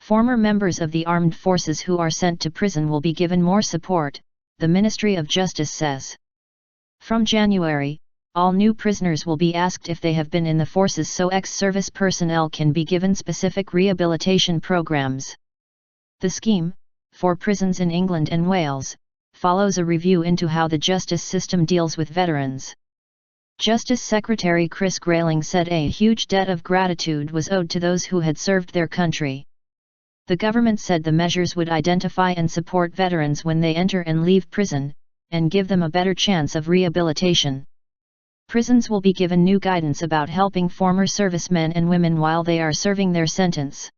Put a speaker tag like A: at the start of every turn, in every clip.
A: Former members of the armed forces who are sent to prison will be given more support, the Ministry of Justice says. From January, all new prisoners will be asked if they have been in the forces so ex-service personnel can be given specific rehabilitation programs. The scheme, for prisons in England and Wales, follows a review into how the justice system deals with veterans. Justice Secretary Chris Grayling said a huge debt of gratitude was owed to those who had served their country. The government said the measures would identify and support veterans when they enter and leave prison, and give them a better chance of rehabilitation. Prisons will be given new guidance about helping former servicemen and women while they are serving their sentence.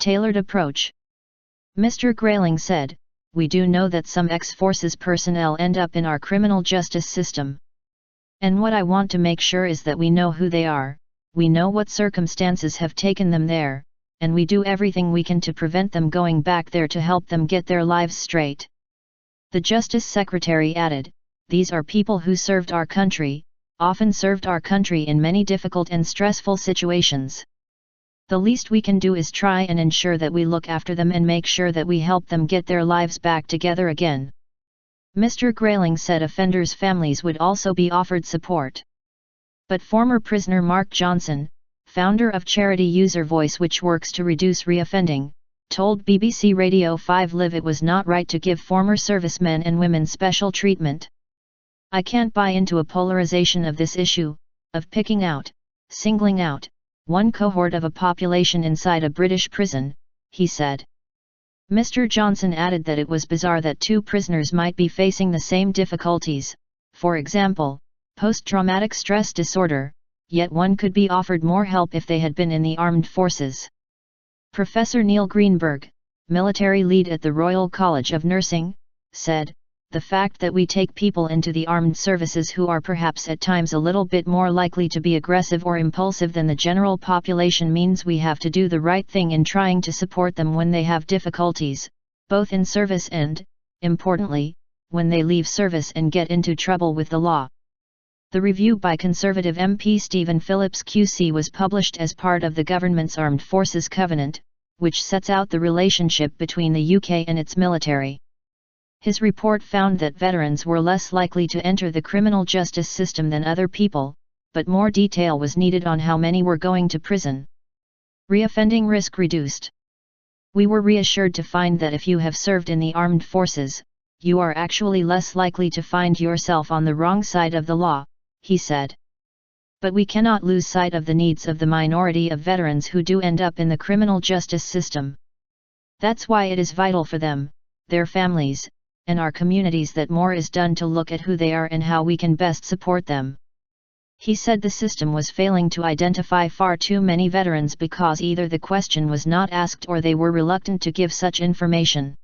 A: Tailored approach. Mr. Grayling said, "We do know that some ex-forces personnel end up in our criminal justice system. And what I want to make sure is that we know who they are, we know what circumstances have taken them there, and we do everything we can to prevent them going back there to help them get their lives straight." The Justice Secretary added, "These are people who served our country, often served our country in many difficult and stressful situations. The least we can do is try and ensure that we look after them and make sure that we help them get their lives back together again." Mr. Grayling said offenders' families would also be offered support. But former prisoner Mark Johnson, founder of charity User Voice, which works to reduce reoffending, told BBC Radio 5 Live it was not right to give former servicemen and women special treatment. "I can't buy into a polarization of this issue, of picking out, singling out, one cohort of a population inside a British prison," he said. Mr. Johnson added that it was bizarre that two prisoners might be facing the same difficulties, for example, post-traumatic stress disorder, yet one could be offered more help if they had been in the armed forces. Professor Neil Greenberg, military lead at the Royal College of Nursing, said, "The fact that we take people into the armed services who are perhaps at times a little bit more likely to be aggressive or impulsive than the general population means we have to do the right thing in trying to support them when they have difficulties, both in service and, importantly, when they leave service and get into trouble with the law." The review by Conservative MP Stephen Phillips QC was published as part of the government's Armed Forces Covenant, which sets out the relationship between the UK and its military. His report found that veterans were less likely to enter the criminal justice system than other people, but more detail was needed on how many were going to prison. Reoffending risk reduced. "We were reassured to find that if you have served in the armed forces, you are actually less likely to find yourself on the wrong side of the law," he said. "But we cannot lose sight of the needs of the minority of veterans who do end up in the criminal justice system. That's why it is vital for them, their families, and our communities that more is done to look at who they are and how we can best support them." He said the system was failing to identify far too many veterans because either the question was not asked or they were reluctant to give such information.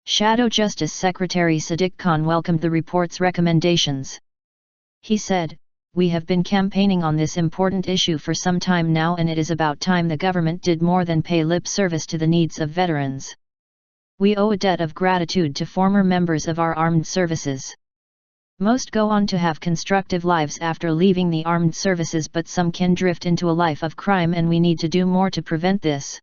A: Shadow Justice Secretary Sadiq Khan welcomed the report's recommendations. He said, "We have been campaigning on this important issue for some time now, and it is about time the government did more than pay lip service to the needs of veterans. We owe a debt of gratitude to former members of our armed services. Most go on to have constructive lives after leaving the armed services, but some can drift into a life of crime, and we need to do more to prevent this."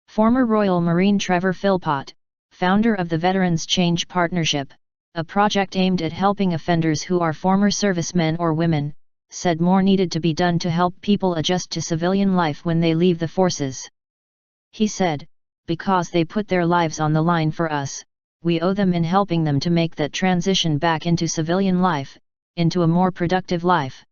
A: Former Royal Marine Trevor Philpott, founder of the Veterans Change Partnership, a project aimed at helping offenders who are former servicemen or women, said more needed to be done to help people adjust to civilian life when they leave the forces. He said, "Because they put their lives on the line for us, we owe them in helping them to make that transition back into civilian life, into a more productive life."